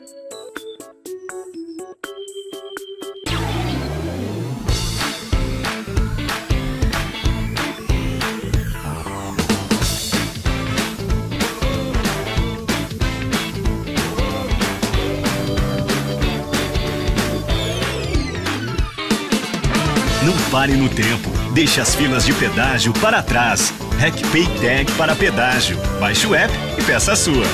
Não pare no tempo. Deixe as filas de pedágio para trás. RecPay Tag para pedágio. Baixe o app e peça a sua.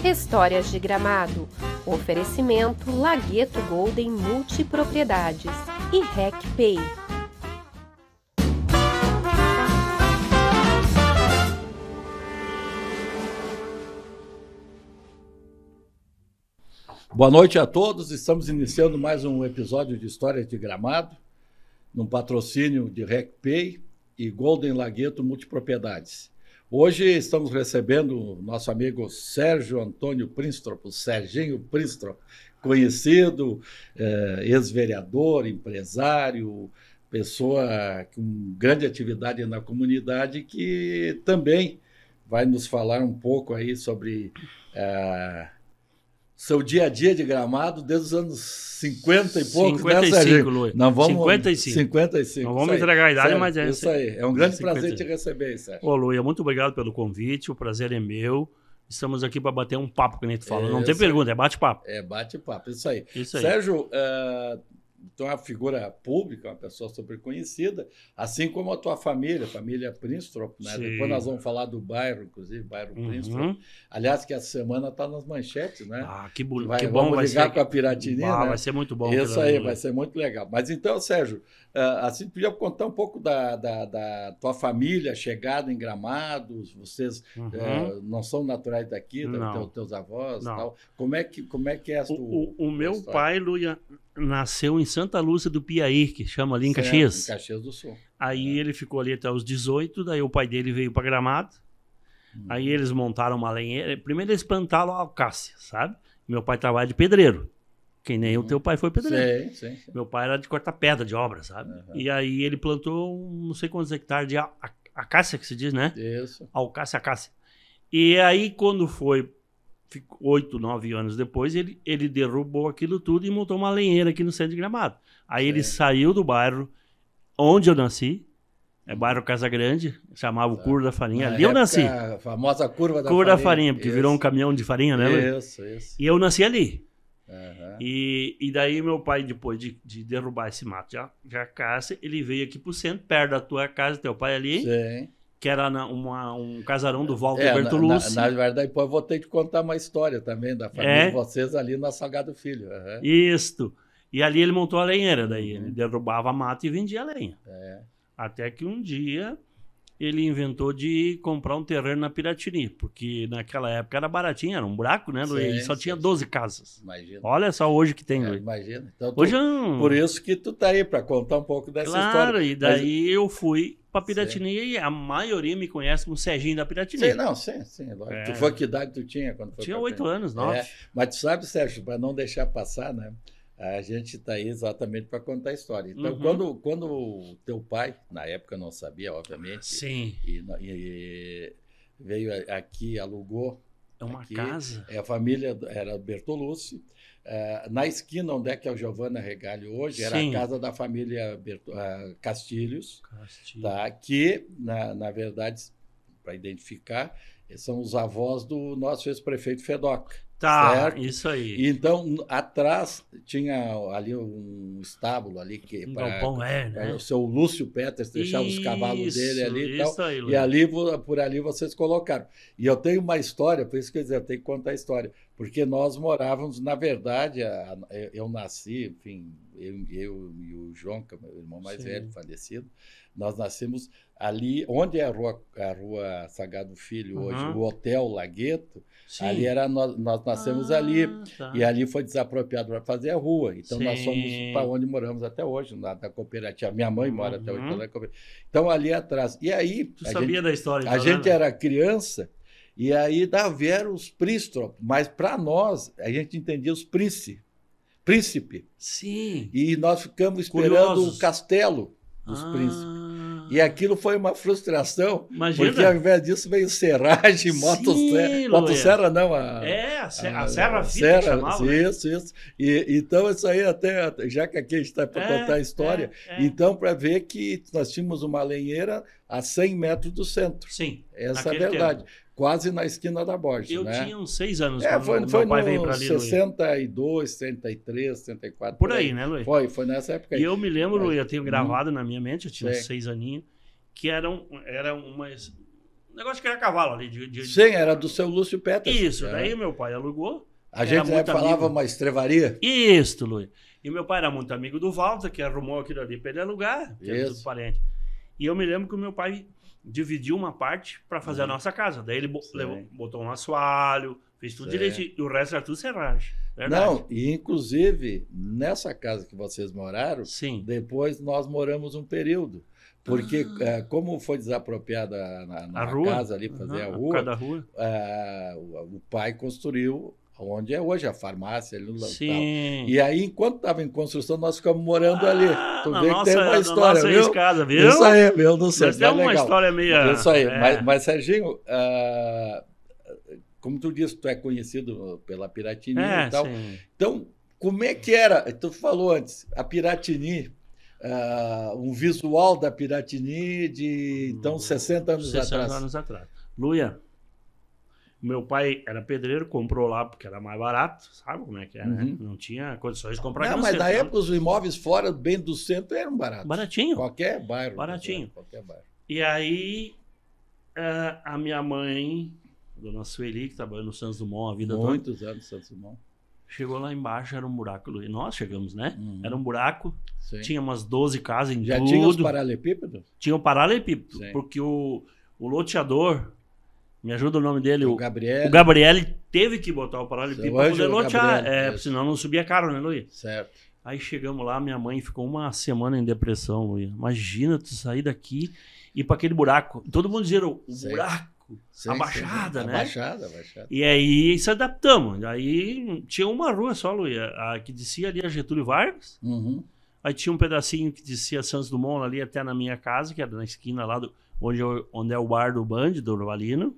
Histórias de Gramado. Oferecimento Lagueto Golden Multipropriedades e RecPay. Boa noite a todos. Estamos iniciando mais um episódio de Histórias de Gramado, num patrocínio de RecPay e Golden Lagueto Multipropriedades. Hoje estamos recebendo o nosso amigo Sérgio Antônio Prinstrop, o Serginho Prinstrop, conhecido, ex-vereador, empresário, pessoa com grande atividade na comunidade, que também vai nos falar um pouco aí sobre seu dia a dia de Gramado desde os anos 50 e poucos, 55, Luiz. Não vamos, 55. 55. Não vamos entregar a idade, Sérgio, mas é isso aí. É um grande 55. prazer te receber, Sérgio. Ô, Luiz, muito obrigado pelo convite, o prazer é meu. Estamos aqui para bater um papo, que a gente fala. Não tem pergunta, é bate-papo. É bate-papo, isso aí. Isso aí. Sérgio, tu é uma figura pública, uma pessoa super conhecida, assim como a tua família, a família Prinstrop, né? Depois nós vamos falar do bairro, inclusive, bairro Prinstrop. Aliás, que essa semana está nas manchetes, né? Ah, que bom, vamos vai ligar ser. com a Piratini, né? Vai ser muito bom. Isso aí, vai ser muito legal. Mas então, Sérgio, assim, tu podia contar um pouco da tua família, chegada em Gramado, vocês não são naturais daqui, teus avós e tal. Como é que é o meu pai, Luia, nasceu em Santa Lúcia do Piauí, que chama ali em Caxias. Em Caxias do Sul. Aí ele ficou ali até os 18, daí o pai dele veio para Gramado. Aí eles montaram uma lenheira. Primeiro eles plantaram alcácia, sabe? Meu pai trabalha de pedreiro. Que nem o teu pai foi pedreiro. Sim. Meu pai era de cortar pedra de obra, sabe? E aí ele plantou não sei quantos hectares de acácia, que se diz, né? Isso. Acácia. E aí quando foi 8, 9 anos depois, ele derrubou aquilo tudo e montou uma lenheira aqui no centro de Gramado. Aí ele saiu do bairro onde eu nasci, bairro Casa Grande, chamava o Curva da Farinha. Ali eu nasci. A famosa Curva da Farinha, porque virou um caminhão de farinha, né? Isso. E eu nasci ali. E daí meu pai, depois de derrubar esse mato de acácia, ele veio aqui pro centro, perto da tua casa, teu pai ali. Sim. Que era um casarão do Walter Bertolucci. Na verdade, depois eu vou ter que contar uma história também da família de vocês ali na Salgado Filho. Isso. E ali ele montou a lenheira, daí ele derrubava a mata e vendia a lenha. Até que um dia ele inventou de comprar um terreno na Piratini, porque naquela época era baratinho, era um buraco, né, Luiz? E só tinha 12 casas. Imagina. Olha só hoje que tem, Luiz. Imagina. Então, hoje por isso que tu tá aí, para contar um pouco dessa história. Claro, e daí eu fui para Piratini e a maioria me conhece como Serginho da Piratini. Sim. Tu foi que idade tu tinha quando foi? Tinha 8 anos, 9. Mas tu sabe, Sérgio, para não deixar passar, né? A gente está aí exatamente para contar a história. Então, quando o teu pai, na época não sabia, obviamente, e veio aqui, alugou. Uma casa. A família era Bertolucci. Na esquina onde é que é o Giovanna Regalho hoje, era a casa da família Castilhos. Tá? Que, na verdade, para identificar, são os avós do nosso ex-prefeito Fedoca. Tá, certo? Isso aí. E então, atrás tinha ali um estábulo ali que para o seu Lúcio Peters deixar os cavalos dele ali e tal. Aí, e ali, por ali vocês colocaram. E eu tenho uma história, por isso que eu tenho que contar a história, porque nós morávamos, na verdade, eu nasci, enfim, eu e o João, que é meu irmão mais Sim. velho, falecido, nós nascemos ali, onde é a rua Sagrado Filho hoje, o Hotel Lagueto, Sim. ali nós nascemos ali, Tá. e ali foi desapropriado para fazer a rua, então nós Sim. somos para onde moramos até hoje, na cooperativa, minha mãe mora até hoje na cooperativa, então ali atrás, e aí Tu sabia da história? a então, gente né? era criança, e aí vieram os príncipes, mas para nós, a gente entendia os príncipe, Sim. e nós ficamos esperando Curiosos. o castelo dos príncipes. E aquilo foi uma frustração, Imagina. porque ao invés disso veio serragem, motosserra não, a Serra Fita que serra, chamava, né? isso. E, então isso aí até, já que aqui a gente está para contar a história, então para ver que nós tínhamos uma lenheira a 100 metros do centro. Sim. Essa é a naquele verdade. tempo. Quase na esquina da Borges, Eu né? tinha uns 6 anos Foi meu pai veio para no ali, Luiz. 62, 63, 64. Por aí, né, Luiz? Foi nessa época aí. E eu me lembro, Luiz, eu tenho gravado na minha mente, eu tinha uns Sim. 6 aninhos, que era um negócio de criar cavalo ali. Sim, era do seu Lúcio Peters. Isso, daí meu pai alugou. A gente falava uma estrevaria. Isso, Luiz. E meu pai era muito amigo do Walter, que arrumou aquilo ali para ele alugar, que era tudo parente. E eu me lembro que o meu pai dividiu uma parte para fazer a nossa casa. Daí ele botou um assoalho, fez tudo direitinho. E o resto era tudo serragem. Verdade. Não, e inclusive, nessa casa que vocês moraram, Sim. depois nós moramos um período. Porque como foi desapropriada na casa ali, fazer a rua, da rua. O pai construiu onde é hoje a farmácia. Ali no Sim. E aí, enquanto estava em construção, nós ficamos morando ali. Tu vê que tem uma na história, nossa viu? escada, viu? Isso aí, meu do céu. Mas tem uma história meio... Isso aí. Mas Serginho, como tu disse, tu é conhecido pela Piratini e tal. Sim. Então, como é que era? Tu falou antes, a Piratini, um visual da Piratini de, então, 60 anos atrás. 60 anos atrás. Luia, meu pai era pedreiro, comprou lá porque era mais barato, sabe como é que é, né? Não tinha condições de comprar aqui no mas centro, na época os imóveis fora, bem do centro, eram baratos. Baratinho. Qualquer bairro. Baratinho. Qualquer bairro. E aí, a minha mãe, dona Sueli, que trabalhou no Santos Dumont a vida toda, Muitos anos Santos Dumont. chegou lá embaixo, era um buraco. Luiz. Nós chegamos, né? Era um buraco, Sim. tinha umas 12 casas em Já tudo. tinha os paralelepípedos? Tinha o paralelepípedo, Sim. porque o loteador, me ajuda o nome dele, O o Gabriel. Gabriel teve que botar o paralelepípedo para poder Ângelo lotear, Gabriel, isso. senão não subia caro, né, Luiz? Certo. Aí chegamos lá, minha mãe ficou uma semana em depressão, Luiz. Imagina tu sair daqui e ir para aquele buraco. Todo mundo dizia o Sim. buraco, Sim, a baixada, sim. né? Abaixada. E aí se adaptamos. Aí tinha uma rua só, Luiz, a que descia ali a Getúlio Vargas. Uhum. Aí tinha um pedacinho que descia Santos Dumont ali até na minha casa, que era na esquina lá onde é o bar do Band, do Urbalino.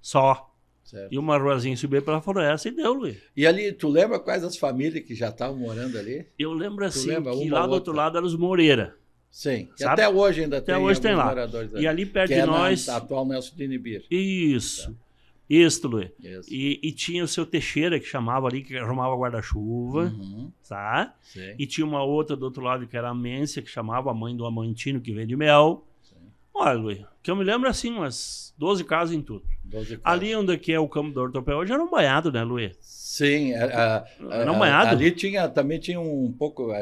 Só. Certo. E uma ruazinha subir pela floresta e deu, Luiz. E ali, tu lembra quais as famílias que já estavam morando ali? Eu lembro assim lembra que uma lá ou do outro outra? lado eram os Moreira. Sim. E Sabe? até hoje ainda Até tem hoje tem alguns lá. moradores E ali perto que de é nós... na atual Nelson de Inibir. Isso. Isso, Luiz. Isso. E tinha o seu Teixeira, que chamava ali, que arrumava guarda-chuva, Uhum. tá? Sim. E tinha uma outra do outro lado, que era a Mência, que chamava a mãe do Amantino, que vende mel. Sim. Olha, Luiz, que eu me lembro assim, umas 12 casas em tudo. 12 casas. Ali onde que é o campo do Ortopé hoje era um banhado, né, Luiz? Sim. Era um banhado? Ali também tinha um pouco,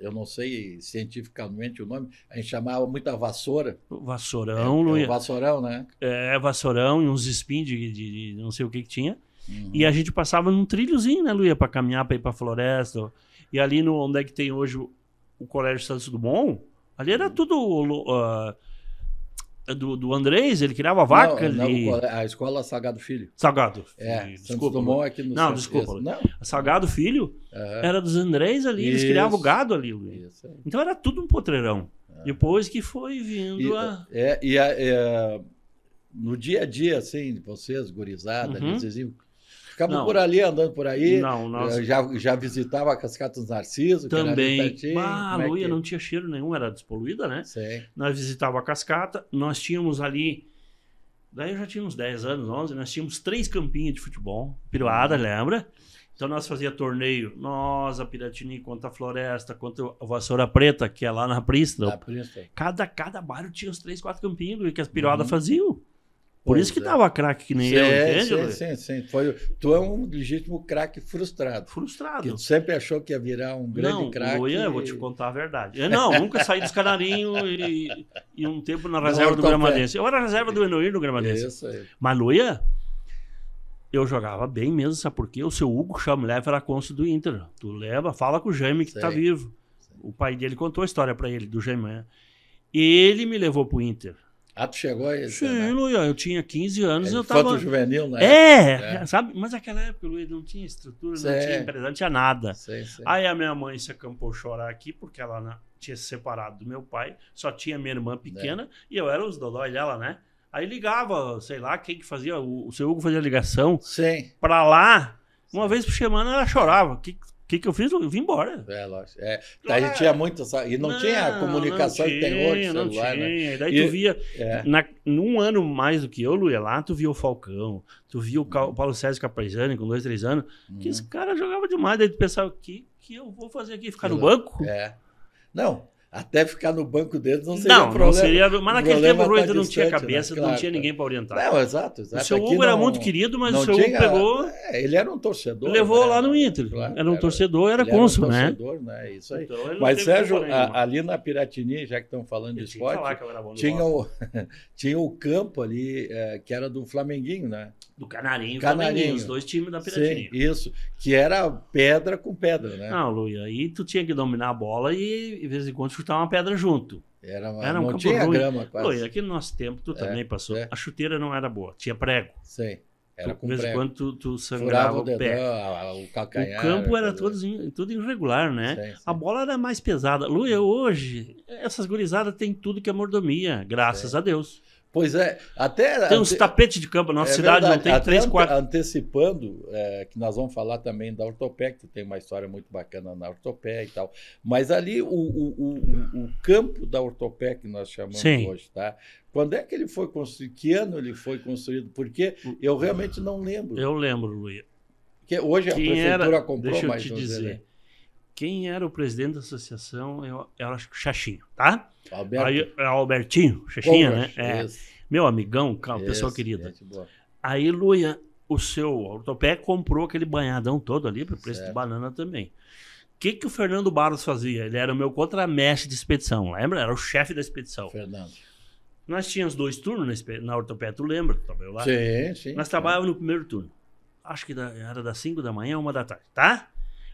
eu não sei cientificamente o nome, a gente chamava muita vassoura. Vassourão, Luiz. O vassourão, né? Vassourão e uns espinhos de não sei o que tinha. Uhum. E a gente passava num trilhozinho, né, Luia, para caminhar, para ir para floresta. E ali onde é que tem hoje o Colégio Santos Dumont, ali era tudo do Andrés, ele criava vaca ali. A escola Salgado Filho. Salgado. Santos Desculpa. Dumont aqui no Não, centro. desculpa. Isso. Não. Salgado Filho era dos Andrés ali, eles Isso. criavam gado ali, Luia. Isso aí. Então era tudo um potreirão. Depois que foi vindo no dia a dia, assim, vocês, gurizada, Uhum. vocês ficavam Não. por ali, andando por aí. Não, nós Já visitava a Cascata dos Narcisos. que era ali também. pertinho. Como é Luia que- não tinha cheiro nenhum, era despoluída, né? Sim. Nós visitava a cascata, nós tínhamos ali, daí eu já tinha uns 10 anos, 11, nós tínhamos 3 campinhos de futebol, piruada, lembra? Então nós fazia torneio, nós, a Piratini contra a Floresta, contra a Vassoura Preta, que é lá na Prista. Da Princeton. Cada bairro tinha uns 3, 4 campinhos que as piruadas faziam. Por isso que tava craque que nem eu, entende? Sim. Tu é um legítimo craque frustrado. Frustrado. Que tu sempre achou que ia virar um grande craque. Não, eu vou te contar a verdade. Eu nunca saí dos Canarinhos e um tempo na reserva do Gramadense. Eu era reserva do Enoir do Gramadense. Isso aí. Mas Luia, eu jogava bem mesmo, sabe por quê? O seu Hugo Chamlev era cônsul do Inter. Tu leva, fala com o Jaime que tá vivo. O pai dele contou a história pra ele, do Jaime. Ele me levou pro Inter. Ah, tu chegou aí? Sim, Luia, eu tinha 15 anos e eu tava... tava... juvenil, né? Sabe? Mas naquela época, Luia, não tinha estrutura, não tinha empresa, não tinha nada. Aí a minha mãe se acampou chorar aqui, porque ela tinha se separado do meu pai, só tinha minha irmã pequena, e eu era os dodói dela, né? Aí ligava, sei lá, quem que fazia, o seu Hugo fazia ligação pra lá, uma vez por semana ela chorava. O que eu fiz? Eu vim embora. Lógico. A gente tinha muito... E não tinha a comunicação que tem hoje, celular, não tinha. Né? E daí tu via... Num ano mais do que eu, Luia, lá, tu via o Falcão, tu via o Paulo César Caprizani com 2, 3 anos, que esse cara jogava demais. Daí tu pensava, o que eu vou fazer aqui? Ficar no banco? Não, até ficar no banco deles não seria problema. Não seria... Mas naquele tempo o Luia não tinha cabeça, né? Claro, não tinha ninguém para orientar. Não, exato. O seu Hugo era muito querido, mas o seu Hugo pegou... Ele era um torcedor. Levou lá no Inter. Claro, era um torcedor, era cônsul, né? Era um torcedor, né? Isso aí. Então, mas, Sérgio, ali na Piratini, já que estão falando de esporte, tinha o campo ali, que era do Flamenguinho, né? Do Canarinho, os 2 times da Piratini. Sim, isso. Que era pedra com pedra, né? Não, Luia, aí tu tinha que dominar a bola e, de vez em quando, chutar uma pedra junto. Era um não tinha ruim. grama quase. Luia, aqui no nosso tempo, tu também passou. A chuteira não era boa, tinha prego. Sim. Era com de vez em prego. quando tu sangrava o pé. O calcanhar. O campo era tudo irregular, né? Sim. A bola era mais pesada. Luia, hoje, essas gurizadas têm tudo que é mordomia, graças a Deus. Pois é, até... Tem uns tapetes de campo na nossa cidade, verdade. não tem 3, 4... Antecipando, que nós vamos falar também da Ortopé, que tem uma história muito bacana na Ortopé e tal. Mas ali, o campo da Ortopé, que nós chamamos hoje, tá? Quando é que ele foi construído? Que ano ele foi construído? Porque eu realmente não lembro. Eu lembro, Luia. Que hoje a prefeitura comprou, deixa eu mais te dizer. Quem era o presidente da associação? Eu acho que o Xaxinho, tá? Albertinho, Xaxinha, né? Meu amigão, pessoa querida. Aí, Luia, o seu Ortopé comprou aquele banhadão todo ali, por preço de banana também. O que o Fernando Barros fazia? Ele era o meu contramestre de expedição, lembra? Era o chefe da expedição. Fernando. Nós tínhamos 2 turnos na Ortopé, tu lembra? Lá? Sim. Nós trabalhávamos no primeiro turno. Acho que era das 5 da manhã, 1 da tarde, tá?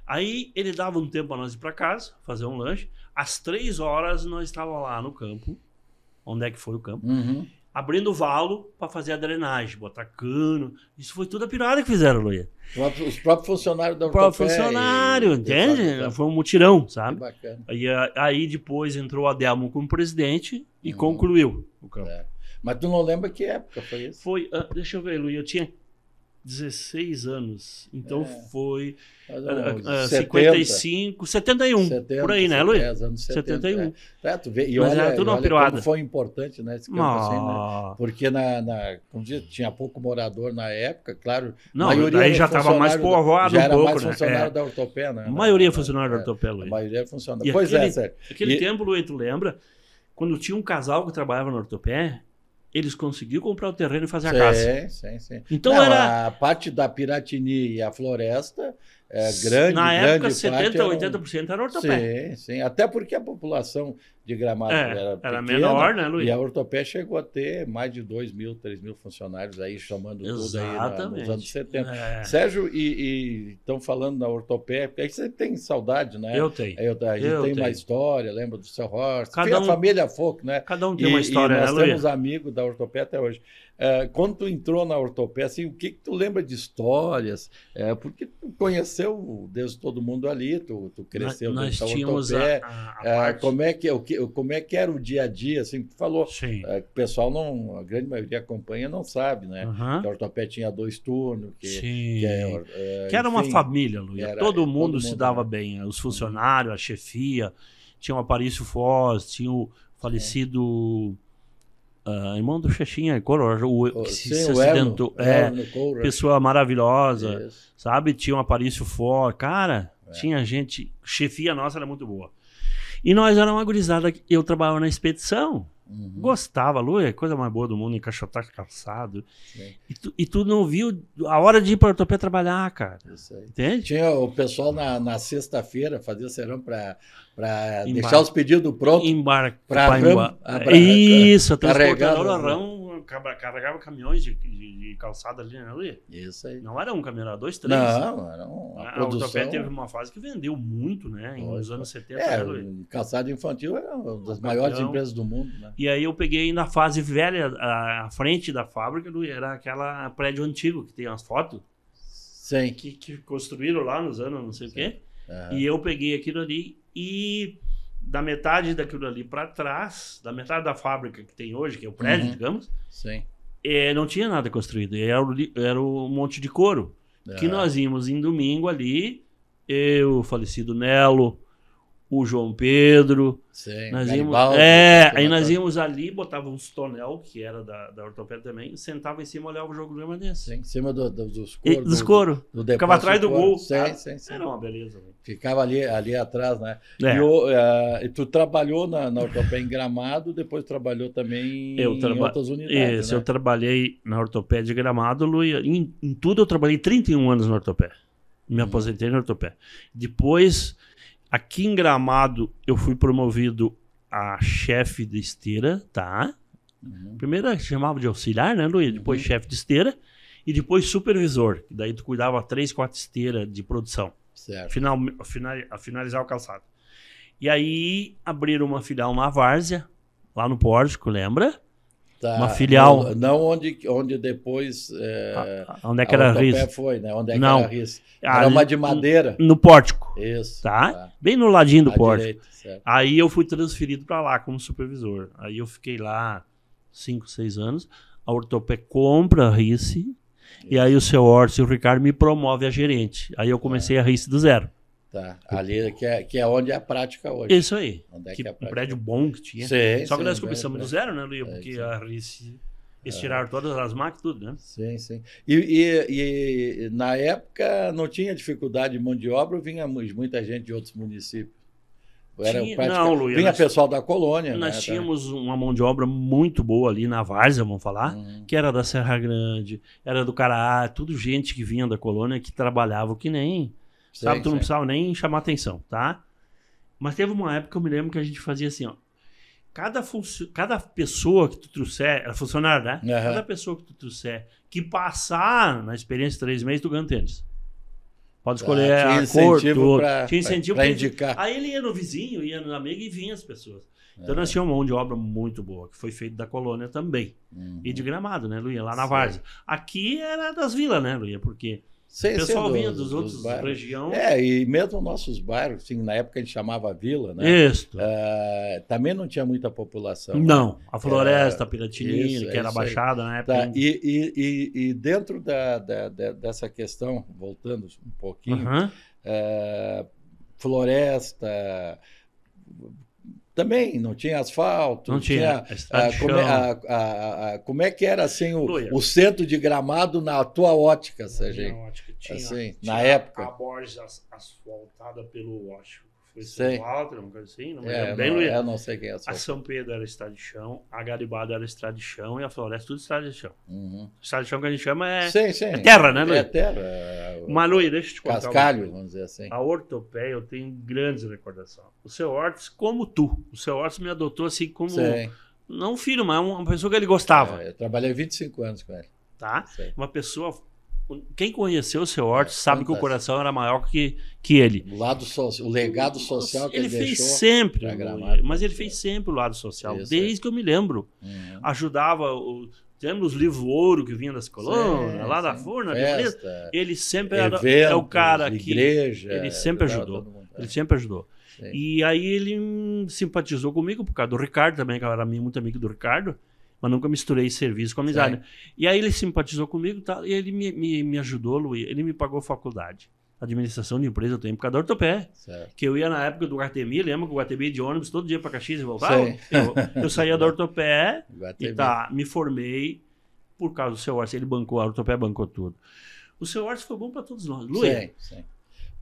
Aí ele dava um tempo para nós ir para casa, fazer um lanche. Às 3 horas nós estávamos lá no campo. Onde é que foi o campo? Abrindo o valo para fazer a drenagem, botar cano. Isso foi tudo a pirada que fizeram, Luia. Os próprios funcionários da Ortopé. O próprio funcionário, entende? Foi um mutirão, sabe? Que bacana. Aí depois entrou a Delmo como presidente e concluiu o campo. Mas tu não lembra que época foi isso? Foi, deixa eu ver, Luia, eu tinha 16 anos. Então foi 55, 71. 70, por aí, né, Luiz? Anos 71. Tu vê, e mas olha, era tudo uma olha piruada. como foi importante, né, esse campo assim, né? Porque como diz, tinha pouco morador na época, claro. Não, aí já estava mais povoado já era pouco, mais né? funcionário da Ortopé, né? A maioria funcionário da Ortopé, Luiz. A maioria funcionário. Pois é, sério. Aquele tempo, Luiz, tu lembra? Quando tinha um casal que trabalhava na Ortopé, eles conseguiram comprar o terreno e fazer a casa. Sim. Então a parte da Piratini e a floresta, grande na época, grande 70-80% era Ortopé. Sim. Até porque a população de Gramado era pequena, menor, né, Luiz? E a Ortopé chegou a ter mais de 2.000, 3.000 funcionários aí, chamando tudo aí nos anos 70. Sérgio, e estão falando na Ortopé, porque aí você tem saudade, né? Eu tenho. A gente tem uma história, lembra do seu Horst, a família Folk, né? Cada um tem uma história, e nós né, temos amigos da Ortopé até hoje. Quando tu entrou na Ortopé, assim, o que tu lembra de histórias? Porque tu conheceu Deus todo mundo ali, tu cresceu nós dentro da tínhamos Ortopé. a parte... como é que era o dia a dia? Assim, tu falou, o pessoal a grande maioria acompanha não sabe, né? Que a Ortopé tinha 2 turnos, que era uma família, Luiz. Todo mundo se dava bem. Os funcionários, a chefia, tinha o Aparício Foz, tinha o falecido... irmão do Xaxinha, que se acidentou. Pessoa maravilhosa, sabe? Tinha um Aparício Foz. Cara, tinha gente... Chefia nossa era muito boa. E nós éramos uma gurizada, eu trabalhava na expedição. Gostava, Lu, é coisa mais boa do mundo, encaixotar calçado. Sim. E tu não viu a hora de ir para a ortopedia trabalhar, cara. Isso aí. Entende? Tinha o pessoal na sexta-feira, fazia serão para deixar os pedidos prontos. Isso, a carregar transportadora Rão carregava caminhões de calçada ali, né, Lu? Isso aí. Não era um caminhão, era 2, 3. Não, era uma A produção. ortopedia teve uma fase que vendeu muito, né? Nos anos 70. É, né, Lu? calçado infantil é uma das maiores empresas do mundo, né? E aí eu peguei na fase velha, a frente da fábrica, era aquela prédio antigo que tem umas fotos. Sim. Que construíram lá nos anos não sei o quê. E eu peguei aquilo ali e da metade daquilo ali para trás, da metade da fábrica que tem hoje, que é o prédio, digamos, sim. Não tinha nada construído. Era um monte de couro. Que nós íamos em domingo ali, eu, o falecido Nelo, o João Pedro. Sim, nós Garibaldi, íamos, aí nós íamos ali, botava uns tonel, que era da ortopedia também, sentava em cima e olhava o jogo do Gramadense. Sim, em cima dos coros. Dos coros. Ficava atrás do gol. Sim. Era uma beleza. Véio. Ficava ali atrás, né? É. E tu trabalhou na ortopedia em Gramado, depois trabalhou também em outras unidades, Isso, né? eu trabalhei na ortopedia de Gramado, Luia. Em tudo eu trabalhei 31 anos na ortopedia. Me aposentei na ortopedia. Depois... Aqui em Gramado, eu fui promovido a chefe de esteira, tá? Primeiro chamava de auxiliar, né, Luiz? Depois chefe de esteira e depois supervisor. Daí tu cuidava 3, 4 esteiras de produção. Certo. Finalizar o calçado. E aí abriram uma filial na Várzea, lá no Pórtico, lembra? Tá. Uma filial. Não onde depois onde é que era a RIS? Foi, né? Onde é que não. era a RIS? Era uma de madeira. No Pórtico. Isso. Tá? Bem no ladinho do Pórtico. Direito, certo. Aí eu fui transferido para lá como supervisor. Aí eu fiquei lá 5, 6 anos. A ortopedia compra a RIS. E aí o seu Orso e o Ricardo me promove a gerente. Aí eu comecei a RIS do zero. Tá. Ali que é onde é a prática hoje. Isso aí. Onde é que é a prática? Um prédio bom que tinha. Sim, Só que nós sim, começamos do zero, né, Luia? Porque a RIS... Eles tiraram todas as máquinas, tudo, né? Sim, sim. E na época não tinha dificuldade de mão de obra ou vinha muita gente de outros municípios? Não, Luia. Vinha pessoal da colônia. Nós tínhamos uma mão de obra muito boa ali na Várzea, vamos falar, que era da Serra Grande, era do Cará, tudo gente que vinha da colônia que trabalhava que nem... Sabe, tu não precisava nem chamar atenção, tá? Mas teve uma época que eu me lembro que a gente fazia assim, ó. Cada pessoa que tu trouxer, era funcionário, né? Cada pessoa que tu trouxer que passar na experiência de 3 meses, tu ganha um tênis. Pode escolher a cor, tudo. Tinha incentivo pra indicar. Aí ele ia no vizinho, ia no amigo e vinha as pessoas. Então nós tínhamos uma mão de obra muito boa, que foi feita da colônia também. E de Gramado, né, Luia? Lá na Várzea. Aqui era das vilas, né, Luia? Porque... O pessoal vinha dos outros regiões. E mesmo nossos bairros, assim, na época a gente chamava vila, né? Isso. Também não tinha muita população. Não. Né? A Floresta, a Piratinina, que era baixada na época. Tá. E dentro dessa questão, voltando um pouquinho, Floresta... Também não tinha asfalto, não tinha como é que era assim o centro de Gramado na tua ótica, Sérgio? Tinha, assim, tinha na época. A Borges asfaltada pelo, acho, foi São Walter, uma coisa assim, não me lembro bem, Luiz. Eu não sei quem é. A São Pedro era estrada de chão, a Garibaldi era estrada de chão e a Floresta tudo estrada de chão. Estrada de chão que a gente chama é terra, né, Luiz? É terra. Mas, Luiz, deixa eu te contar. Cascalho, vamos dizer assim. A ortopedia eu tenho grandes recordações. O seu Ortiz, como tu. O seu Ortiz me adotou assim como... Não um filho, mas uma pessoa que ele gostava. Eu trabalhei 25 anos com ele. Tá? Uma pessoa... Quem conheceu o seu Ortiz sabe que o coração era maior que ele. O legado social que ele fez deixou sempre, mas ele fez sempre o lado social, desde que eu me lembro. Ajudava... Temos os livros ouro que vinha das colônias, lá da Furna, ele sempre era o cara que... Igreja, ele sempre ajudou. Ele sempre ajudou. Sim. E aí ele simpatizou comigo por causa do Ricardo também, que eu era muito amigo do Ricardo, mas nunca misturei serviço com amizade. Né? E aí ele simpatizou comigo e ele me ajudou, Luiz. Ele me pagou faculdade. Administração de empresa eu tenho por causa da ortopedia. Que eu ia na época do Guatemi, lembra que o Guatemi ia de ônibus todo dia para Caxias e voltava? Eu saía da ortopedia e me formei por causa do seu Ortiz. Ele bancou, a ortopedia bancou tudo. O seu Ortiz foi bom para todos nós. Luiz. Sim.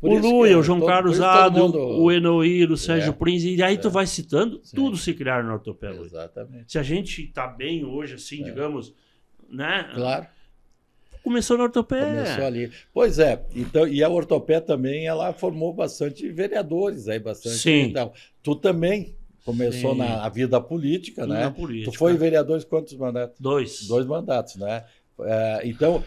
Por o isso que Luia, o João Carlos todo Ado, mundo- o Enoir, o Sérgio É. Prince, e aí tu vai citando, Sim. tudo se criar no Ortopé, Luia. Exatamente. Se a gente tá bem hoje, assim, digamos, né? Claro. Começou no Ortopé. Começou ali. Pois é, então, e a Ortopé também, ela formou bastante vereadores aí, bastante. Sim. Então, tu também começou Sim. na vida política, Tudo né? na política. Tu foi vereador de quantos mandatos? 2. 2 mandatos, né? Então,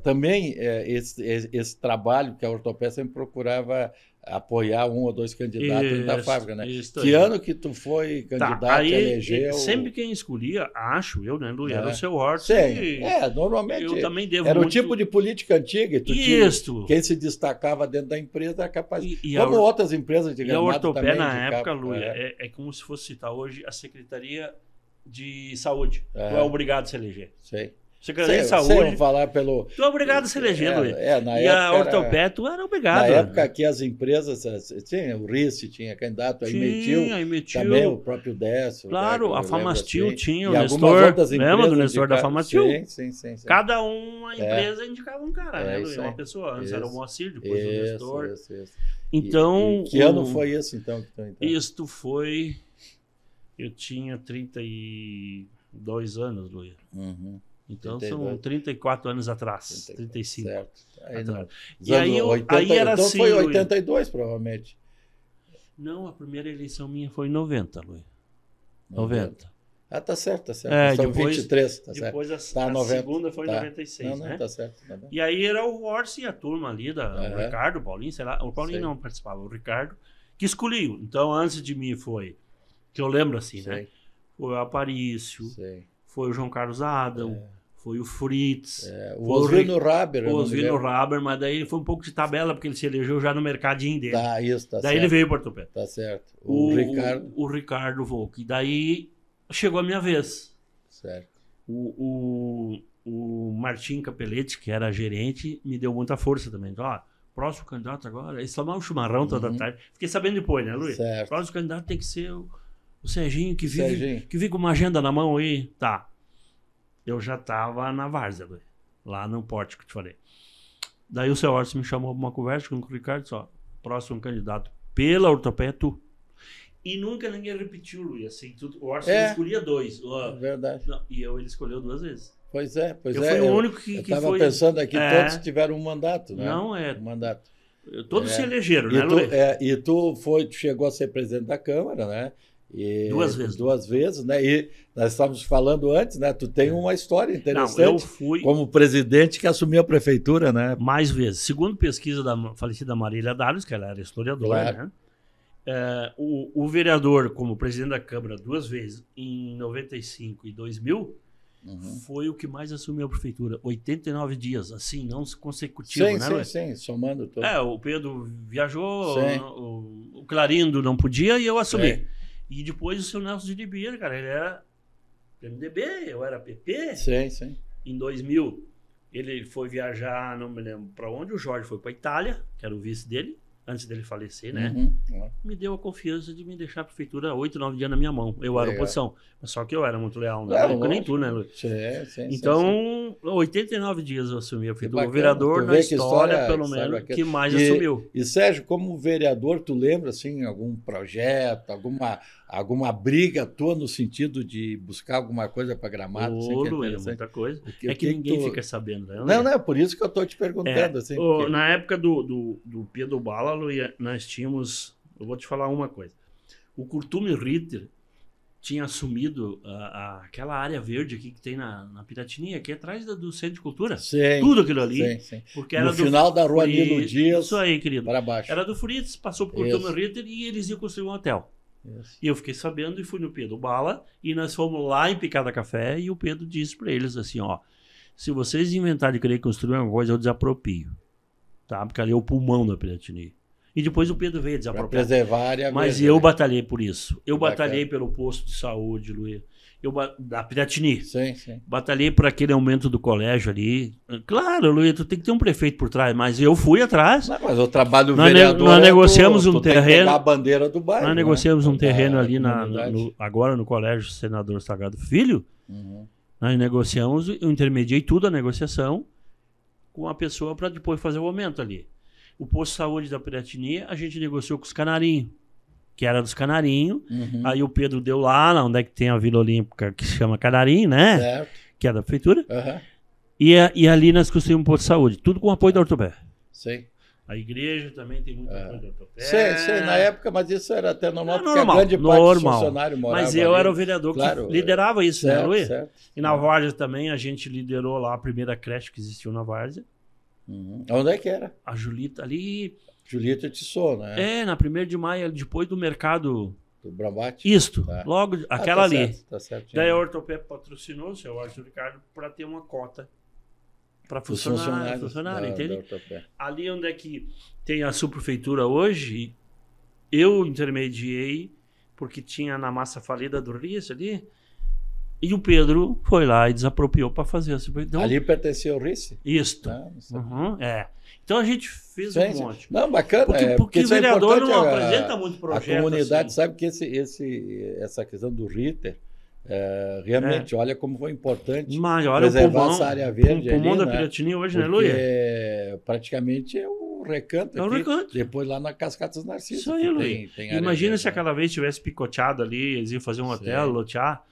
também esse trabalho que a Ortopé sempre procurava apoiar 1 ou 2 candidatos dentro da Isso, fábrica, né? isso Que aí. ano que tu foi candidato, Tá, aí, elegeu? sempre quem escolhia, acho eu, né, Luia, era É. o seu Hort. Sim, normalmente Eu também devo era o muito... tipo de política antiga. E tu tinha, Isso. quem se destacava dentro da empresa era capaz. E Como a Or- outras empresas de E a Gramado Ortopé, também na indicavam. época, Luia, é como se fosse citar hoje a Secretaria de Saúde. Tu é obrigado a se eleger. Sei. Secretaria de Sei, Saúde, vamos falar pelo. tu é obrigado a se eleger, Luia. Na E a época Ortopé, tu era obrigado. Na época aqui as empresas, tinha o RICE, tinha candidato, a Tinha, Imetil, também o próprio Décio. Claro, né, a eu Famastil lembro assim. tinha, E o algumas Nestor. outras Lembra do empresas Nestor da indicaram- Famastil? Sim. Cada uma empresa indicava um cara, né, isso Luia? Uma aí. pessoa. Antes Isso. era o Moacir, depois o Nestor. Isso. Então. E que ano foi esse, então? Isto foi. Eu tinha 32 anos, Luia. Uhum. Então 32. são 34 anos atrás. 35. Certo. Aí, Atrás. nos E aí, anos eu, 80, aí era então assim. foi Luia. 82, provavelmente. Não, a primeira eleição minha foi em 90, Luia. 90. Ah, tá certo. São depois, 23, tá certo. Depois a Tá, 90, segunda foi em tá. 96, Não, né? tá certo. Tá bem. E aí era o Horst e a turma ali, o Ricardo, o Paulinho, sei lá. O Paulinho Sei. não participava, o Ricardo, que escolheu. Então, antes de mim foi, que eu lembro assim, né? Sei, Foi o Aparício, sei. foi o João Carlos Adam, foi o Fritz, O foi Oswino Raber. eu o não me Oswino lembro. Raber, mas daí ele foi um pouco de tabela, porque ele se elegeu já no mercadinho dele. Tá, isso, tá daí certo. ele veio para o Ortopé. Tá certo. O Ricardo. O Ricardo Volk. E daí chegou a minha vez. Certo. O Martim Capelletti, que era gerente, me deu muita força também. Então, próximo candidato agora, eles tomavam um chimarrão toda tarde. Fiquei sabendo depois, né, Luiz? Certo. Próximo candidato tem que ser o Serginho, que Serginho. vive com uma agenda na mão aí. Tá. Eu já tava na várzea, Luiz, lá no pórtico que te falei. Daí o seu Horst me chamou para uma conversa com o Ricardo, só, próximo candidato pela Ortopé é tu. E nunca ninguém repetiu, Luiz, assim, o Horst escolhia 2. Verdade. Não, e ele escolheu 2 vezes. Pois é. Eu fui o único que eu tava foi... pensando aqui, todos tiveram um mandato, né? Não, Um mandato. Todos se elegeram, E né, tu, Luiz? e tu chegou a ser presidente da Câmara, né? E 2 vezes. 2 vezes, né? E nós estávamos falando antes, né? Tu tem uma história interessante. Não, eu fui como presidente que assumiu a prefeitura, né? mais vezes. Segundo pesquisa da falecida Marília Darius, que ela era historiadora, Claro. né? O vereador, como presidente da Câmara 2 vezes, em 95 e 2000, foi o que mais assumiu a prefeitura. 89 dias, assim, não consecutivo, né? Luiz? Sim, somando tudo. O Pedro viajou, Sim. o Clarindo não podia e eu assumi. Sim. E depois o seu Nelson de Ribeiro, cara, ele era MDB, eu era PP. Sim. Em 2000, ele foi viajar, não me lembro para onde, o Jorge foi para Itália, que era o vice dele, antes dele falecer, né? Me deu a confiança de me deixar a prefeitura 8, 9 dias na minha mão. Eu era oposição. Mas só que eu era muito leal, né? Nem tu, né, Luiz? Sim. Então, 89 dias eu assumi a prefeitura. O bacana. vereador Tu na vê que história, história, pelo história menos, bacana. que mais assumiu. E Sérgio, como vereador, tu lembra, assim, algum projeto, alguma briga tua no sentido de buscar alguma coisa para Gramado? Assim, que é Luiz, interessante? muita coisa. O que É que ninguém tu... fica sabendo, né? Não, é por isso que eu estou te perguntando. Assim, porque... Na época do Pedro Bala, Luiz, nós tínhamos... Eu vou te falar uma coisa. O Curtume Ritter tinha assumido aquela área verde aqui que tem na Piratininha, aqui atrás do Centro de Cultura. Sim, Tudo aquilo ali. sim. Porque era No final da rua Fritz. Nilo Dias, Isso aí, querido. para baixo. Era do Fritz, passou por Isso. Curtume Ritter e eles iam construir um hotel. Isso. E eu fiquei sabendo e fui no Pedro Bala e nós fomos lá em Picada Café e o Pedro disse para eles assim, se vocês inventarem de querer construir uma coisa, eu desapropio. Tá? Porque ali é o pulmão da Piratininha. E depois o Pedro veio Para desapropriar. preservar a área Mas verde, eu né? batalhei por isso. Eu Bacana. batalhei pelo posto de saúde, Luiz. Da Piratini. Sim. Batalhei por aquele aumento do colégio ali. Claro, Luiz, tu tem que ter um prefeito por trás, mas eu fui atrás. Não, mas o trabalho do Nós vereador nós negociamos um tu tem que terreno. pegar a bandeira do bairro. Nós né? negociamos um terreno Da ali comunidade. agora no Colégio Senador Sagrado Filho. Uhum. Nós negociamos, eu intermediei tudo a negociação com a pessoa para depois fazer o aumento ali. o posto de saúde da Piratini, a gente negociou com os Canarinhos, que era dos Canarinhos. Aí o Pedro deu lá onde é que tem a Vila Olímpica, que se chama Canarinho, né? Certo. Que é da prefeitura. E ali nós construímos um posto de saúde, tudo com apoio da Ortopé. Sim. A igreja também tem muito apoio da Ortopé. Sei, na época, mas isso era até normal, porque normal, a grande parte dos funcionários morava Mas eu ali. era o vereador que liderava isso, né, Luiz? Certo. E na Várzea também a gente liderou lá a primeira creche que existiu na Várzea. Onde é que era? A Julita ali... Julita Tissot, né? Na 1º de maio, depois do mercado... Do Brabate? Isto, logo, aquela ali. Certo, tá certo. Daí a Ortopé patrocinou o seu Arthur Ricardo para ter uma cota para funcionário, entende? Ali onde é que tem a subprefeitura hoje, eu intermediei, porque tinha na massa falida do Rias ali, e o Pedro foi lá e desapropriou para fazer a subprefeitura. Ali pertencia ao Rice? Isto. Então a gente fez um monte. Não, bacana. Porque o vereador não apresenta muito projeto. A comunidade assim. sabe que essa questão do Ritter, realmente, olha como foi importante preservar essa área verde. O pulmão da Piratini hoje, né, Luiz? Praticamente é o recanto. É o recanto. Depois lá na Cascata dos Narcisos. Isso aí, Luiz. Imagina se aquela vez tivesse picoteado ali, eles iam fazer um hotel, lotear.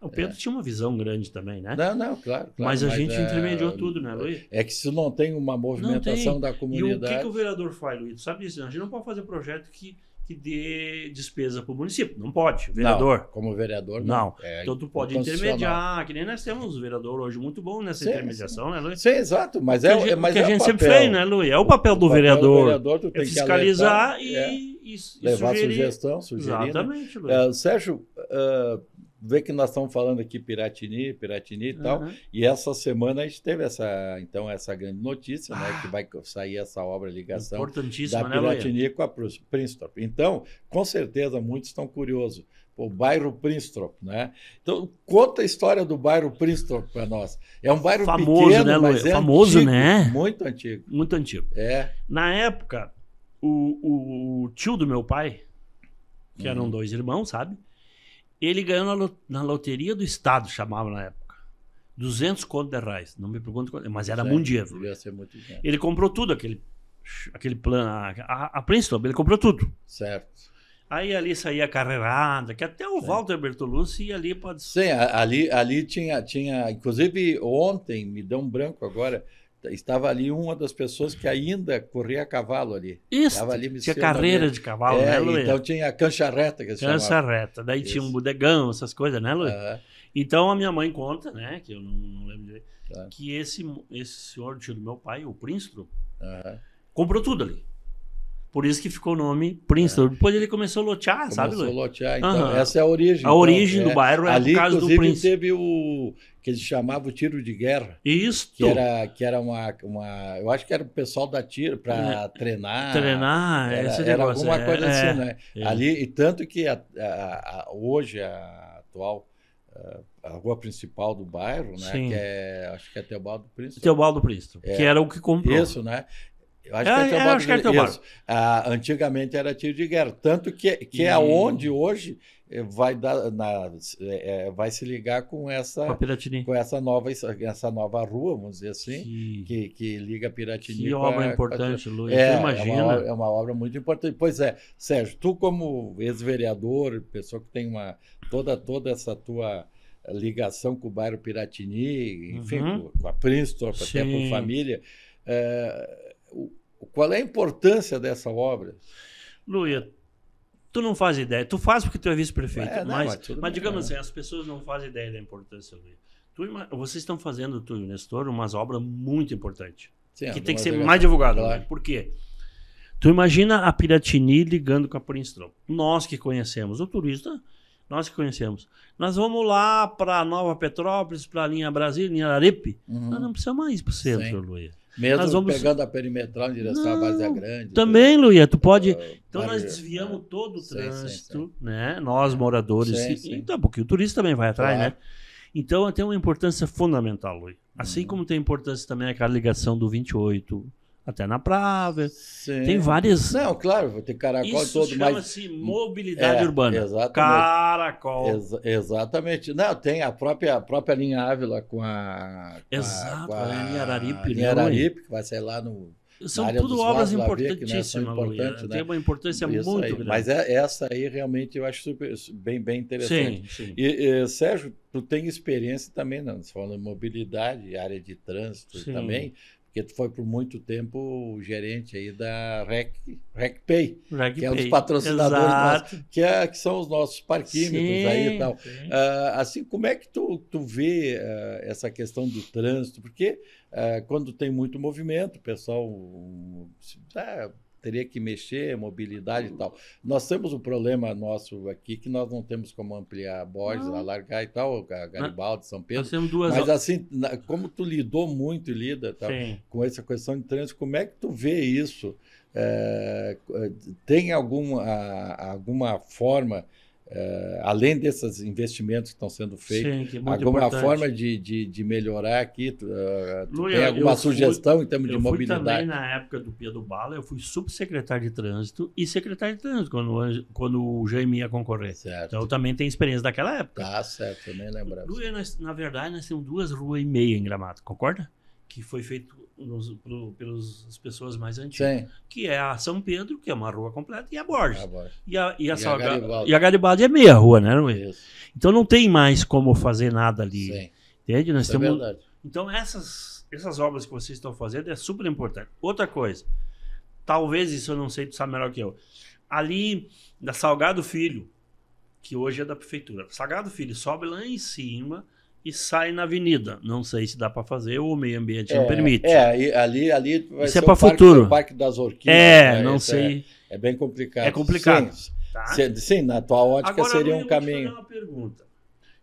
O Pedro tinha uma visão grande também, né? Não, claro. Mas a gente intermediou tudo, né, Luiz? É que se não tem uma movimentação da comunidade... E o que o vereador faz, Luiz? Sabe disso? A gente não pode fazer projeto que dê despesa para o município. Não pode, vereador. Não, como vereador, não. Então tu pode intermediar, que nem nós temos um vereador hoje muito bom nessa intermediação, né, Luiz? Sim, exato. Mas que a gente sempre fez, né, Luiz? É o papel do vereador. Tu tem fiscalizar que alertar, e levar sugerir. sugestão. Exatamente, Luiz. Sérgio... vê que nós estamos falando aqui Piratini e tal, e essa semana a gente teve essa grande notícia, né, que vai sair essa obra ligação da Piratini com a Princeton. Então, com certeza, muitos estão curiosos. O bairro Princeton, né? Então, conta a história do bairro Princeton para nós. É um bairro famoso, pequeno, né, mas é famoso, antigo, né? Muito antigo. Muito antigo. Na época, o tio do meu pai, que eram 2 irmãos, sabe? Ele ganhou na loteria do estado, chamava na época. 200 contos de reais. Não me pergunto quanto, mas era muito dinheiro. Devia ser muito dinheiro. Ele comprou tudo, aquele plano, a Princeton, ele comprou tudo. Certo. Aí ali saía a carreirada, que até o Walter Bertolucci ia ali para... Sim, ali tinha... Inclusive, ontem, me deu um branco agora... Estava ali uma das pessoas que ainda corria a cavalo ali. Isso, tinha carreira de cavalo, né, Luiz? Então tinha a cancha reta, que se chamava. Cancha reta, daí tinha um bodegão, essas coisas, né, Luiz? Então a minha mãe conta, né, que eu não lembro direito, que esse senhor, tio do meu pai, o Princeton, comprou tudo ali. Por isso que ficou o nome Princeton. Depois ele começou a lotear, sabe, Luiz? Começou a lotear, então essa é a origem. A origem do bairro é por causa do Princeton. Ali, teve o que eles chamavam o tiro de guerra. Isso. Que era uma eu acho que era o pessoal da tiro para treinar. Era alguma coisa assim, né? Ali, e tanto que hoje a atual a rua principal do bairro, né? Sim. Que acho que é Teobaldo Princeton. Teobaldo Princeton, que era o que comprou. Isso, né? Eu acho que é Teobaldo. Antigamente era tiro de guerra, tanto que é onde hoje vai se ligar com essa nova rua, vamos dizer assim, que liga Piratini. Que obra importante, Luiz. Imagina. É uma obra muito importante. Pois é, Sérgio, tu como ex-vereador, pessoa que tem toda essa tua ligação com o bairro Piratini, enfim, com a Princeton, até por família, qual é a importância dessa obra? Luiz, tu não faz ideia. Tu faz porque tu é vice-prefeito, mas digamos assim, as pessoas não fazem ideia da importância, Luiz. Vocês estão fazendo, tu e o Nestor, umas obras muito importantes. Sim, que tem que ser mais divulgado. Claro. Por quê? Tu imagina a Piratini ligando com a Princeton. Nós que conhecemos, o turista, nós que conhecemos. Nós vamos lá para Nova Petrópolis, para a linha Brasília, linha Araripe. Nós não precisamos mais ir para o centro, Luiz. Mesmo pegando a perimetral em direção à Várzea Grande. Também, Luiz, tu pode... Então nós desviamos todo o trânsito, né? Nós, moradores. Então, porque o turista também vai atrás, né? Então tem uma importância fundamental, Luiz. Assim como tem importância também aquela ligação do 28 até na Prava. Tem várias... Não, claro, vai ter caracol isso todo. Isso chama-se mobilidade urbana. Exatamente. Caracol. Exatamente. Não, tem a própria linha Ávila com a linha Araripe. Linha Araripe, que vai sair lá São área tudo dos obras vasos Lavieck, né, importantíssimas, são importantes, Luia. né? Tem uma importância Isso muito aí. grande. Mas essa aí realmente eu acho bem interessante. Sim. E, Sérgio, tu tem experiência também, né? Você falando de mobilidade, área de trânsito Sim. também, porque tu foi por muito tempo o gerente aí da RecPay, que é um dos patrocinadores nossos, que são os nossos parquímetros aí e tal. Assim, como é que tu vê essa questão do trânsito? Porque quando tem muito movimento, o pessoal teria que mexer, mobilidade e tal. Nós temos um problema nosso aqui que nós não temos como ampliar Borges, alargar e tal, Garibaldi, São Pedro. Mas assim, como tu lidou muito e lida tal, com essa questão de trânsito, como é que tu vê isso? Tem alguma forma, além desses investimentos que estão sendo feitos, alguma forma de melhorar aqui? Luia, tem alguma sugestão em termos de mobilidade? Eu fui também, na época do Pedro Bala, eu fui subsecretário de trânsito e secretário de trânsito quando o Jaime ia concorrer. Certo. Então eu também tenho experiência daquela época. Tá certo, eu nem lembrava. Luia, na verdade, nós temos 2,5 ruas em Gramado, concorda? Que foi feito pelas pessoas mais antigas. Sim. Que é a São Pedro, que é uma rua completa, e a Borges. E a Garibaldi é meia rua, né, Luia? Isso. Então não tem mais como fazer nada ali. Sim. Entende? Nós Isso temos... é verdade. Então essas obras que vocês estão fazendo é super importante. Outra coisa, talvez isso eu não sei, tu sabe melhor que eu. Ali da Salgado Filho, que hoje é da prefeitura. Salgado Filho sobe lá em cima e sai na avenida. Não sei se dá para fazer ou o meio ambiente não permite. Ali vai isso ser é para futuro. O Parque das Orquídeas. Né? Não sei. É bem complicado. É complicado. Sim, tá? Sim, na tua ótica agora, seria um caminho. Eu vou te fazer uma pergunta.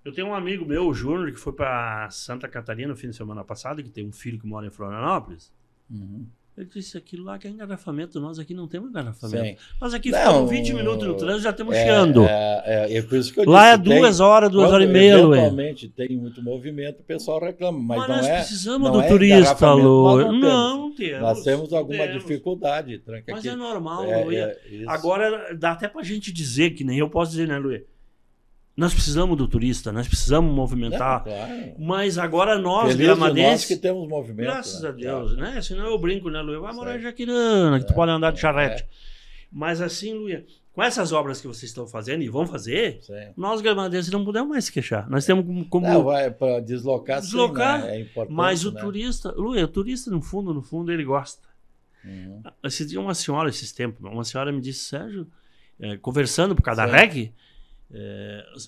Eu tenho um amigo meu, o Júnior, que foi para Santa Catarina no fim de semana passado, que tem um filho que mora em Florianópolis. Uhum. Ele disse aquilo lá que é engarrafamento. Nós aqui não temos engarrafamento. Sim. Nós aqui ficamos 20 minutos no trânsito já estamos chiando. É por isso que eu lá disse, é 2 horas, 2 horas e meia, Luê. Eventualmente tem muito movimento, o pessoal reclama. Mas nós não precisamos do turista, Luê. Não temos. Nós temos alguma dificuldade. Mas aqui. É normal, Luê. Agora dá até pra gente dizer, que nem eu posso dizer, né, Luê? Nós precisamos do turista, nós precisamos movimentar. Claro. Mas agora nós, gramadenses, nós que temos movimento. Graças a Deus, né? Senão eu brinco, né, Luia? Vai morar em Jaquirana, que tu pode andar de charrete. Mas assim, Luia, com essas obras que vocês estão fazendo e vão fazer, nós gramadenses não podemos mais se queixar. Nós temos como... Não, vai para deslocar, sim, né? É importante. Mas o turista, Luia, o turista no fundo, ele gosta. Uhum. Esse dia uma senhora, uma senhora me disse, Sérgio, conversando por causa da REG,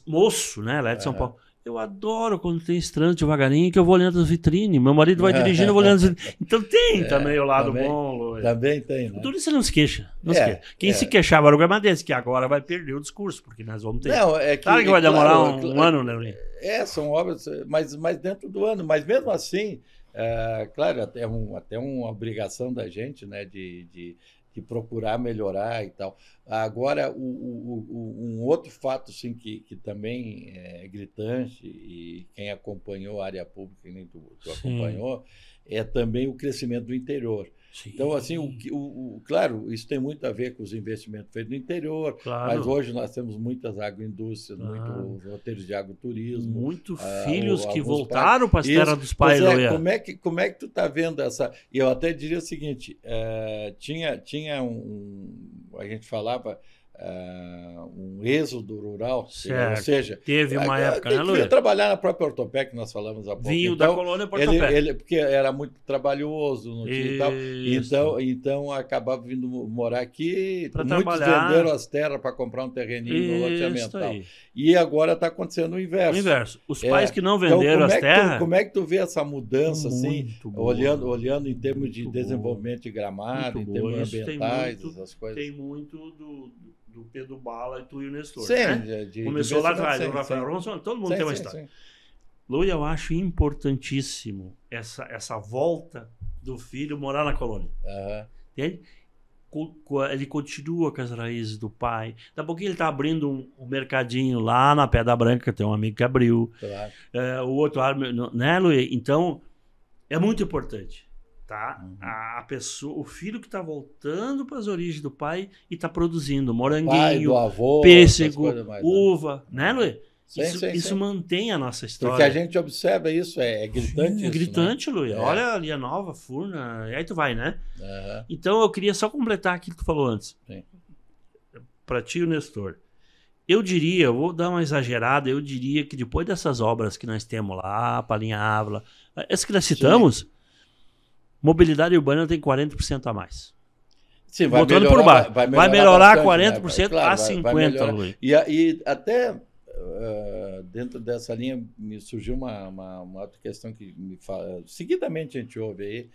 moço, né? Lá de São Paulo. Eu adoro quando tem esse trânsito devagarinho, que eu vou olhando as vitrines. Meu marido vai dirigindo, eu vou olhando as vitrines. Então tem também o lado bom, Luia. Também tem, né? O turista não se queixa. Quem se queixava era o gramadense, que agora vai perder o discurso, porque nós vamos ter. Não, claro que vai demorar um ano, né, Luia? São obras, mas dentro do ano. Mas mesmo assim, claro, até uma obrigação da gente, né, de procurar melhorar e tal. Agora, um outro fato assim, que também é gritante, e quem acompanhou a área pública, que nem tu acompanhou, é também o crescimento do interior. Sim. Então, assim, claro, isso tem muito a ver com os investimentos feitos no interior, mas hoje nós temos muitas agroindústrias, muitos roteiros de agroturismo. Muitos filhos que voltaram para as terras dos pais. Como é que tu está vendo essa... Eu até diria o seguinte, tinha a gente falava... um êxodo rural, ou seja, teve uma época, né, Luia? Trabalhar na própria Ortopec, que nós falamos há pouco. Vinho da colônia para Ortopec. Porque era muito trabalhoso, não tinha e tal. Então acabava vindo morar aqui. Muitos venderam as terras para comprar um terreninho no loteamento. Tal. E agora está acontecendo o inverso. Os pais que não venderam as terras... Como é que tu vê essa mudança, assim, olhando em termos de desenvolvimento de Gramado, em termos ambientais, essas coisas? Tem muito do Pedro Bala e tu e o Nestor. Sim, né? Começou lá atrás, o Rafael Ronson, todo mundo tem uma história. Luia, eu acho importantíssimo essa volta do filho morar na colônia. Entende? Ele continua com as raízes do pai. Daqui a pouquinho ele está abrindo um mercadinho lá na Pedra Branca, tem um amigo que abriu. Claro. O outro, né, Luia? Então, é muito importante. Tá? A pessoa, o filho que está voltando para as origens do pai e está produzindo moranguinho, avô, pêssego, uva, né, Luiz? Isso mantém a nossa história. Porque a gente observa isso, é gritante. Sim, isso, gritante, né? Luia. Olha ali a nova Furna, e aí tu vai, né? Uhum. Então eu queria só completar aquilo que tu falou antes. Para ti e o Nestor. Eu diria, eu vou dar uma exagerada, eu diria que depois dessas obras que nós temos lá, Palinha Ávila, essas que nós citamos, mobilidade urbana tem 40% a mais. Sim, vai botando melhorar, por baixo. Vai melhorar bastante, 40% né? a 50%, Luiz. E até dentro dessa linha me surgiu uma outra questão que me fala, seguidamente a gente ouve aí.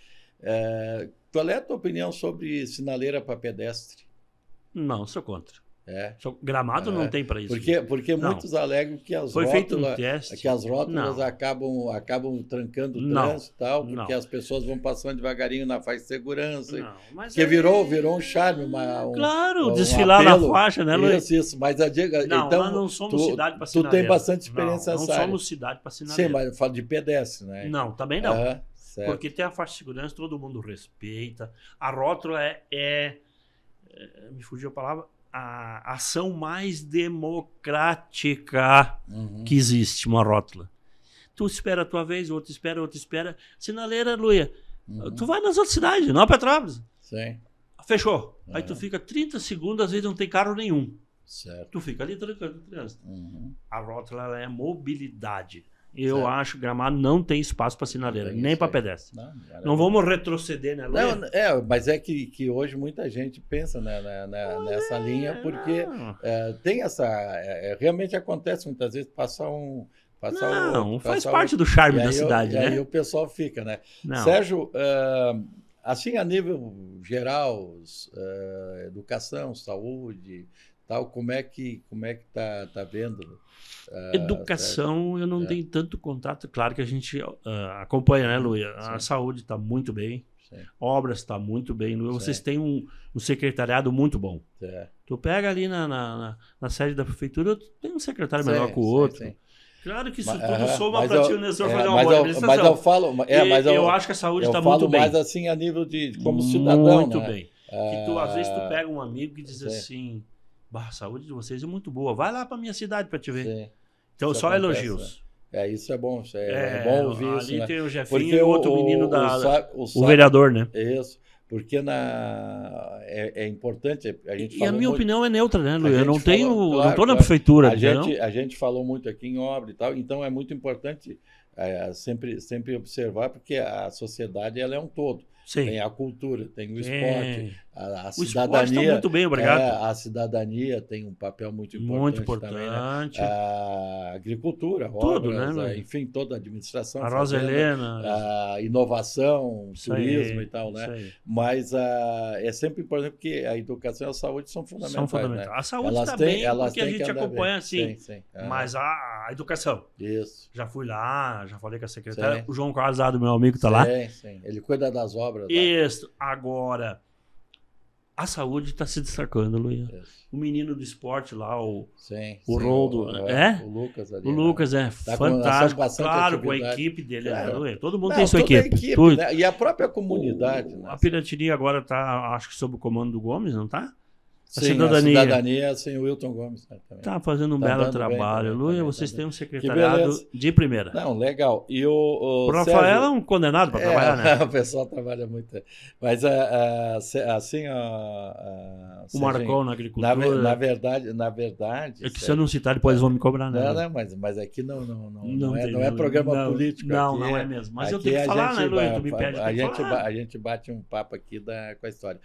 Qual é a tua opinião sobre sinaleira para pedestre? Não, sou contra. Gramado não tem para isso. Porque muitos alegam que as Foi rótulas, feito um teste. que as rótulas acabam trancando o trânsito e tal, porque as pessoas vão passando devagarinho na faixa de segurança. Porque virou um charme. Claro, desfilar na faixa, né, Luiz? Isso, mas então, nós não somos cidade para sinaleira. Tu tem bastante experiência nessa área. Não somos cidade para sinaleira. Sim, mas eu falo de pedestre, né? Não, também não. Porque tem a faixa de segurança, todo mundo respeita. A rótula me fugiu a palavra, a ação mais democrática que existe, uma rótula. Tu espera a tua vez, outro espera. Sinaleira, Luia, tu vai nas outras cidades, não a Petrópolis. Sim. Fechou. Aí tu fica 30 segundos, às vezes não tem carro nenhum. Certo. Tu fica ali trancando o trânsito. A rótula ela é mobilidade. Eu acho que Gramado não tem espaço para sinaleira, nem para pedestre. Não vamos retroceder, né, Luia? Não, mas é que hoje muita gente pensa nessa linha, porque tem essa... realmente acontece muitas vezes faz parte do charme da cidade, né? E aí o pessoal fica, né? Não. Sérgio, assim, a nível geral, educação, saúde, tal, como é que tá vendo? Educação, eu não tenho tanto contato. Claro que a gente acompanha, né, Luia? A saúde está muito bem. Sim. Obras está muito bem. Vocês têm um secretariado muito bom. Tu pega ali na sede da prefeitura, tem um secretário melhor que o outro. Sim. Claro que isso tudo soma para ti, o Nestor, fazer uma boa administração. Mas eu falo... eu acho que a saúde está muito bem. Eu falo mais assim a nível de como cidadão, muito né? Bem. Que tu, às vezes, tu pega um amigo que diz assim... a saúde de vocês é muito boa. Vai lá para minha cidade para te ver. Sim. Então, isso só acontece, elogios. Isso é bom. É bom ouvir ali isso. Ali tem o Jefinho e o outro menino o vereador, né? Isso. Porque é importante a gente E a minha opinião é neutra, né, Luiz? Eu não estou na prefeitura. A gente falou muito aqui em obra e tal, então é muito importante sempre observar, porque a sociedade ela é um todo. Sim. Tem a cultura, tem o esporte, a o cidadania. Esporte está muito bem, obrigado. A cidadania tem um papel muito importante. Também, né? A agricultura, tudo, obras, né, enfim, toda a administração. A Rosa Helena. A inovação, turismo e tal, né? Aí. Mas é sempre importante porque a educação e a saúde são fundamentais. Né? A saúde está bem, porque a gente acompanha assim. Sim. Mas a educação. Isso. Já fui lá, já falei com a secretária. O João Carlos, meu amigo, está lá. Sim. Ele cuida das obras. Isso. Agora, a saúde está se destacando, Luiz. O menino do esporte lá, o Roldo. O Lucas ali. O Lucas fantástico. Claro, com a equipe dele. Todo mundo tem sua equipe. Né? E a própria comunidade. A Piratini agora está, acho que sob o comando do Gomes, não está? A cidadania sem o Wilton Gomes. Está fazendo um belo trabalho. Luia, vocês têm um secretariado de primeira. Não, legal. E o Rafael Sérgio, é um condenado para trabalhar, né? O pessoal trabalha muito. Mas assim... o Marcon na agricultura... Na verdade... É que se eu não citar, depois eles vão me cobrar, né? Não, mas aqui não é programa político. Não é mesmo. Mas eu tenho que falar, né, Luia? Tu me pede a gente bate um papo aqui com a história.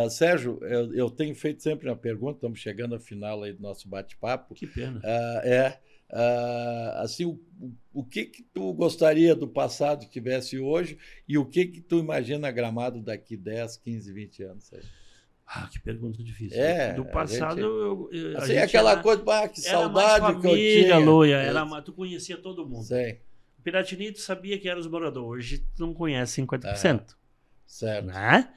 Sérgio, eu tenho feito sempre uma pergunta, estamos chegando ao final aí do nosso bate-papo. Que pena. Assim, o que tu gostaria do passado que tivesse hoje e o que tu imagina Gramado daqui 10, 15, 20 anos? Que pergunta difícil. Do passado, assim, aquela coisa, que saudade que eu tinha. Luia, tu conhecia todo mundo. Sei. O Piratini, tu sabia que eram os moradores. Hoje tu não conhece 50%. Certo. Né?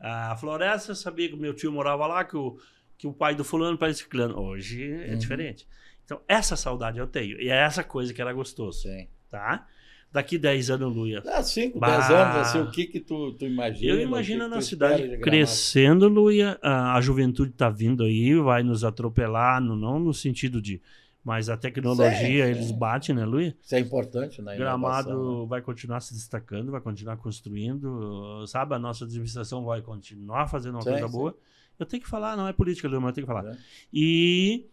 A Floresta, eu sabia que o meu tio morava lá, que o pai do fulano parece ciclano. Hoje é diferente. Então, essa saudade eu tenho. E é essa coisa que era gostoso. Sim. Tá? Daqui 10 anos, Luia. 5, 10 anos, assim, o que tu imagina? Eu imagino na cidade crescendo, Luia. A juventude está vindo aí, vai nos atropelar, não no sentido de Mas a tecnologia, Sim, eles batem, né, Luiz? Isso é importante na Gramado inovação, né? vai continuar se destacando, vai continuar construindo, sabe? A nossa administração vai continuar fazendo uma coisa boa. Eu tenho que falar, não é política, Luiz, mas eu tenho que falar. E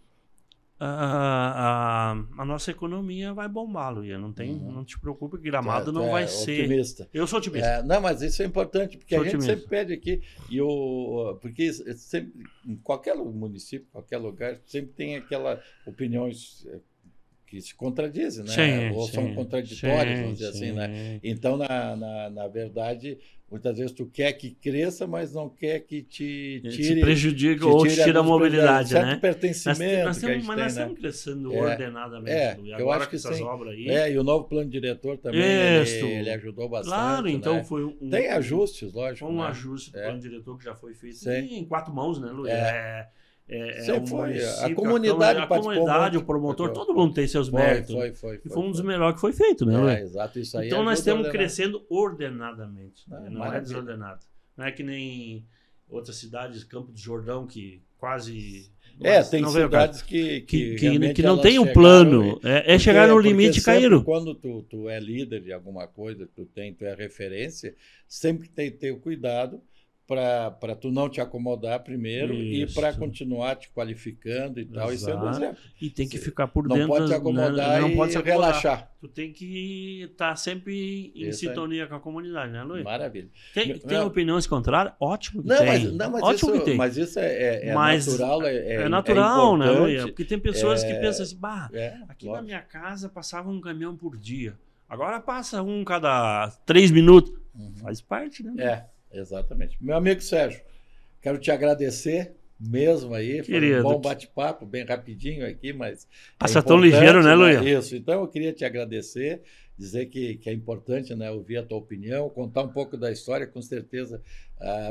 a nossa economia vai bombar, Luiz. Não te preocupe, que Gramado não vai ser... Otimista. Eu sou otimista. Não, mas isso é importante, porque Sou a gente otimista. sempre pede aqui, porque sempre, em qualquer município, qualquer lugar, sempre tem aquelas opiniões que se contradizem, né? Sim, Ou são sim, contraditórias, sim, vamos dizer assim, né? sim. Então, na verdade, muitas vezes tu quer que cresça, mas não quer que te Se tire... prejudica ou te tira a alguns mobilidade, certo né? pertencimento Nós que a gente mas tem, nós né? estamos crescendo ordenadamente. Luiz. eu Agora acho com que essas sim. obras aí. E o novo plano diretor também, Isso. ele ajudou bastante. Claro, então né? foi Tem ajustes, lógico. Foi um né? ajuste do plano diretor que já foi feito Sim. em 4 mãos, né, Luiz? Sempre o foi. município, A comunidade a participou comunidade, muito. o promotor, todo mundo tem seus méritos. Foi. E foi um dos melhores que foi feito, né, Luiz? Exato, isso aí. Então nós ajuda a estamos ordenar. crescendo ordenadamente. Não é maravilha. desordenado. Não é que nem outras cidades, Campo do Jordão, que quase... Tem não veio o caso. cidades que que não elas tem o chegaram plano. É chegar no porque limite e sempre caíram. Quando tu é líder de alguma coisa, tu é referência, sempre tem que ter o cuidado para tu não te acomodar primeiro e para continuar te qualificando e tal, e sendo exemplo. E tem que ficar por Não dentro. pode te acomodar não e pode se acomodar. relaxar. Tu tem que estar sempre em Isso aí. sintonia com a comunidade, né, Luiz? Maravilha. Tem opiniões contrárias? Ótimo que Não, tem. mas Ótimo isso, que tem. mas isso é Mas natural. É natural, né, importante. Luiz? Porque tem pessoas que pensam assim, aqui na lógico. minha casa passava um caminhão por dia. Agora passa um cada 3 minutos. Faz parte, né? Exatamente. Meu amigo Sérgio, quero te agradecer mesmo aí. Foi Querido. um bom bate-papo, bem rapidinho aqui, mas. Passa tão ligeiro, né, Luiz? Isso. Então eu queria te agradecer, dizer que é importante, né, ouvir a tua opinião, contar um pouco da história, com certeza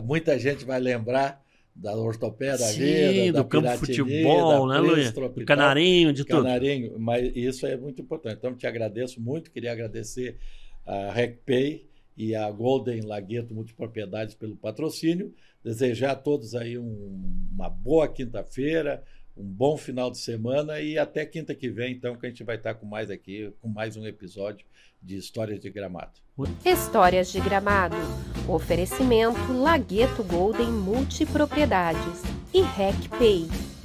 muita gente vai lembrar da Ortopeia da Vida, da do campo de Piratini, futebol, da né, Luiz? Príncipe, Do Canarinho, de tudo. Canarinho, mas isso é muito importante. Então, te agradeço muito, queria agradecer a RecPay e a Golden Lagueto Multipropriedades pelo patrocínio, desejar a todos aí uma boa quinta-feira, um bom final de semana e até quinta que vem, então, que a gente vai estar com mais um episódio de Histórias de Gramado. Histórias de Gramado. Oferecimento Lagueto Golden Multipropriedades e RecPay.